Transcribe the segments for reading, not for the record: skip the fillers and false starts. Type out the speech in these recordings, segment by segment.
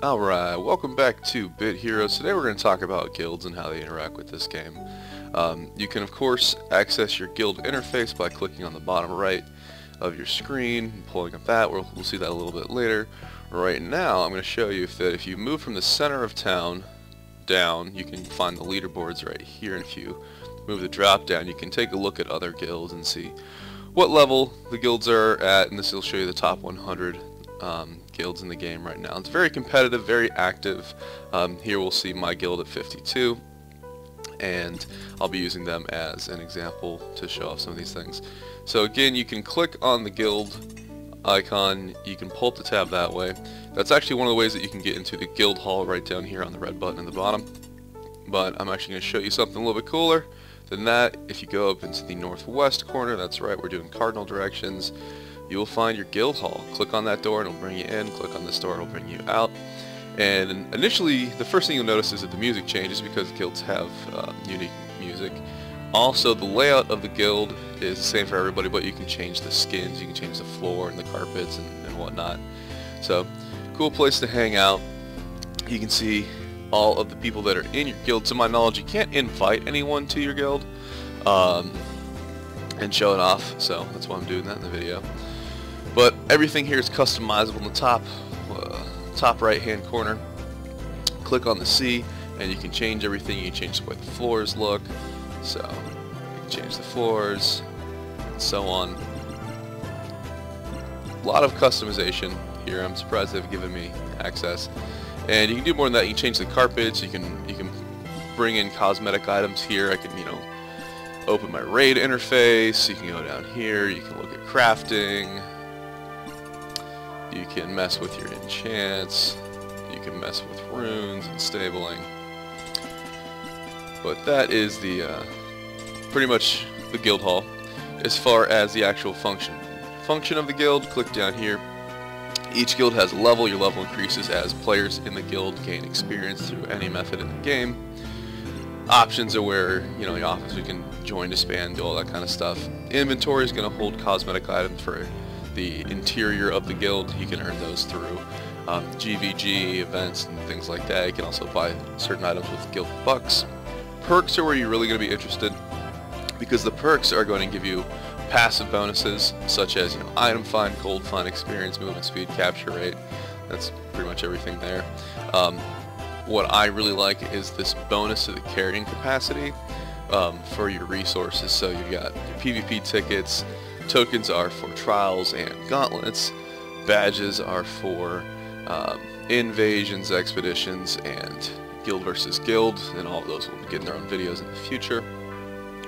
Alright, welcome back to Bit Heroes. Today we're going to talk about guilds and how they interact with this game. You can of course access your guild interface by clicking on the bottom right of your screen and pulling up that. We'll see that a little bit later. Right now I'm going to show you that if you move from the center of town down, you can find the leaderboards right here, and if you move the drop down you can take a look at other guilds and see what level the guilds are at, and this will show you the top 100 guilds in the game right now. It's very competitive, very active. Here we'll see my guild at 52, and I'll be using them as an example to show off some of these things. So again, you can click on the guild icon, you can pull up the tab that way. That's actually one of the ways that you can get into the guild hall right down here on the red button at the bottom. But I'm actually going to show you something a little bit cooler than that. If you go up into the northwest corner, that's right, we're doing cardinal directions, you will find your guild hall. Click on that door and it'll bring you in, click on this door and it'll bring you out. And initially, the first thing you'll notice is that the music changes because guilds have unique music. Also, the layout of the guild is the same for everybody, but you can change the skins, you can change the floor and the carpets and whatnot. So, cool place to hang out. You can see all of the people that are in your guild. To my knowledge, you can't invite anyone to your guild and show it off, so that's why I'm doing that in the video. But everything here is customizable in the top right hand corner. Click on the C and you can change everything. You can change the way the floors look, so you can change the floors and so on. A lot of customization here. I'm surprised they've given me access. And you can do more than that. You can change the carpets, you can bring in cosmetic items here. I can, open my raid interface, you can go down here, you can look at crafting, you can mess with your enchants, you can mess with runes and stabling. But that is the pretty much the guild hall. As far as the actual function of the guild, click down here. Each guild has a level. Your level increases as players in the guild gain experience through any method in the game. Options are where, your officer can join, disband, do all that kind of stuff. Inventory is going to hold cosmetic items for the interior of the guild. You can earn those through GVG events and things like that. You can also buy certain items with guild bucks. Perks are where you're really going to be interested, because the perks are going to give you passive bonuses such as item find, gold find, experience, movement speed, capture rate. That's pretty much everything there. What I really like is this bonus to the carrying capacity for your resources. So you got your PvP tickets, tokens are for trials and gauntlets, badges are for invasions, expeditions, and guild versus guild, and all of those will be getting their own videos in the future.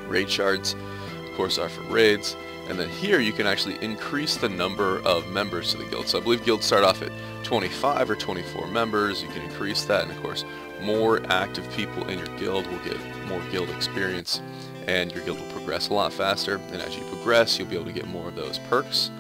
Raid shards, of course, are for raids. And then here you can actually increase the number of members to the guild. So I believe guilds start off at 25 or 24 members. You can increase that, and of course more active people in your guild will get more guild experience, and your guild will progress a lot faster. And as you progress, you'll be able to get more of those perks.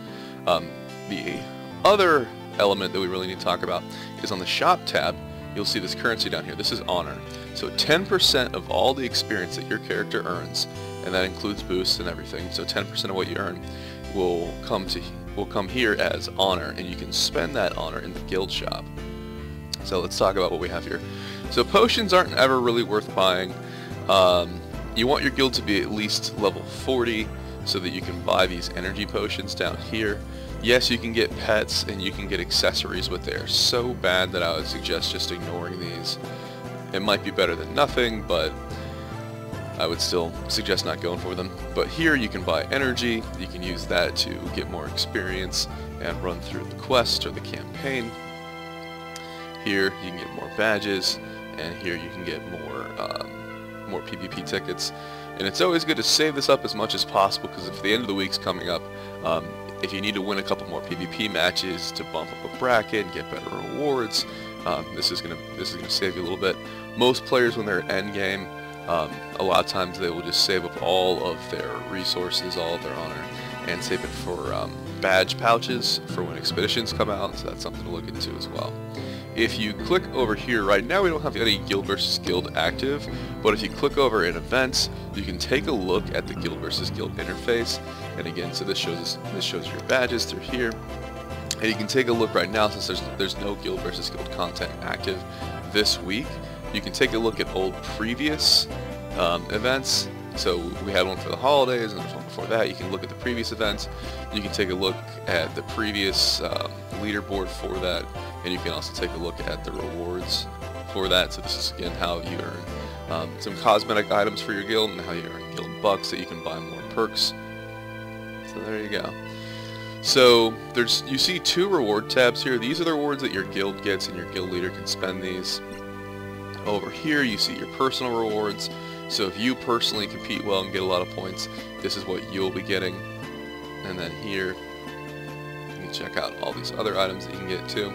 The other element that we really need to talk about is on the shop tab. You'll see this currency down here. This is honor. So 10% of all the experience that your character earns, and that includes boosts and everything, so 10% of what you earn will come here as honor, and you can spend that honor in the guild shop. So let's talk about what we have here. So potions aren't ever really worth buying. You want your guild to be at least level 40 so that you can buy these energy potions down here. Yes, you can get pets and you can get accessories, but they're so bad that I would suggest just ignoring these. It might be better than nothing, but I would still suggest not going for them. But here you can buy energy. You can use that to get more experience and run through the quest or the campaign. Here you can get more badges, and here you can get more PvP tickets. And it's always good to save this up as much as possible, because if the end of the week's coming up, if you need to win a couple more PvP matches to bump up a bracket and get better rewards, this is gonna save you a little bit. Most players, when they're at end game, a lot of times they will just save up all of their resources, all of their honor, and save it for badge pouches for when expeditions come out, so that's something to look into as well. If you click over here, right now we don't have any guild versus guild active, but if you click over in events, you can take a look at the guild versus guild interface. And again, so this shows your badges through here. And you can take a look right now, since there's no guild versus guild content active this week. You can take a look at old previous events. So we had one for the holidays, and there's one before that. You can look at the previous events. You can take a look at the previous leaderboard for that, and you can also take a look at the rewards for that. So this is again how you earn some cosmetic items for your guild, and how you earn guild bucks that you can buy more perks. So there you go. So you see 2 reward tabs here. These are the rewards that your guild gets, and your guild leader can spend these. Over here you see your personal rewards. So if you personally compete well and get a lot of points, this is what you'll be getting. And then here you can check out all these other items that you can get too.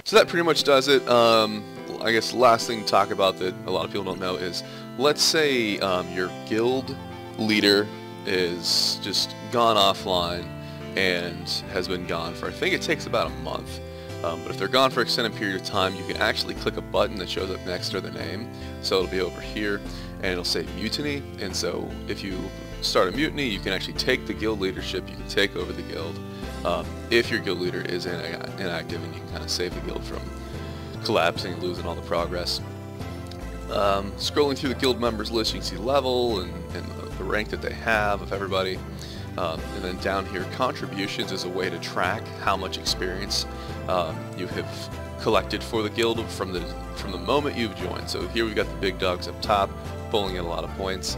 So that pretty much does it. I guess the last thing to talk about that a lot of people don't know is, let's say your guild leader is just gone offline and has been gone for, I think it takes about a month. But if they're gone for an extended period of time, you can actually click a button that shows up next to their name. So it'll be over here, and it'll say mutiny. And so if you start a mutiny, you can actually take the guild leadership, you can take over the guild. If your guild leader is inactive, and you can kind of save the guild from collapsing and losing all the progress. Scrolling through the guild members list, you can see level and the rank that they have of everybody. And then down here, contributions is a way to track how much experience you have collected for the guild from the moment you've joined. So here we've got the big dogs up top, pulling in a lot of points.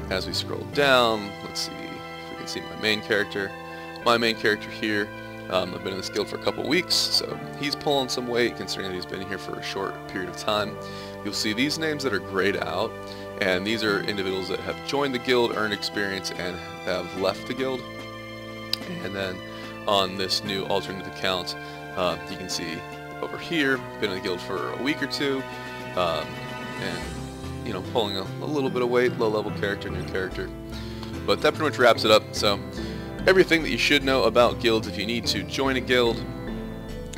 As we scroll down, let's see if we can see my main character. My main character here, I've been in this guild for a couple weeks, so he's pulling some weight considering that he's been here for a short period of time. You'll see these names that are grayed out, and these are individuals that have joined the guild, earned experience, and have left the guild. And then on this new alternate account, you can see over here, been in the guild for a week or two, and you know, pulling a little bit of weight, low level character, new character. But that pretty much wraps it up. So everything that you should know about guilds. If you need to join a guild,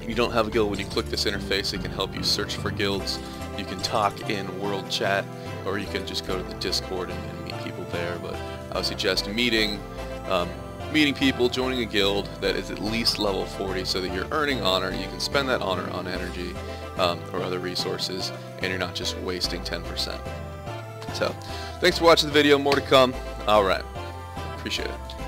you don't have a guild, when you click this interface, it can help you search for guilds. You can talk in world chat, or you can just go to the Discord and meet people there. But I would suggest meeting people, joining a guild that is at least level 40, so that you're earning honor. You can spend that honor on energy or other resources, and you're not just wasting 10%. So thanks for watching the video. More to come. Alright, appreciate it.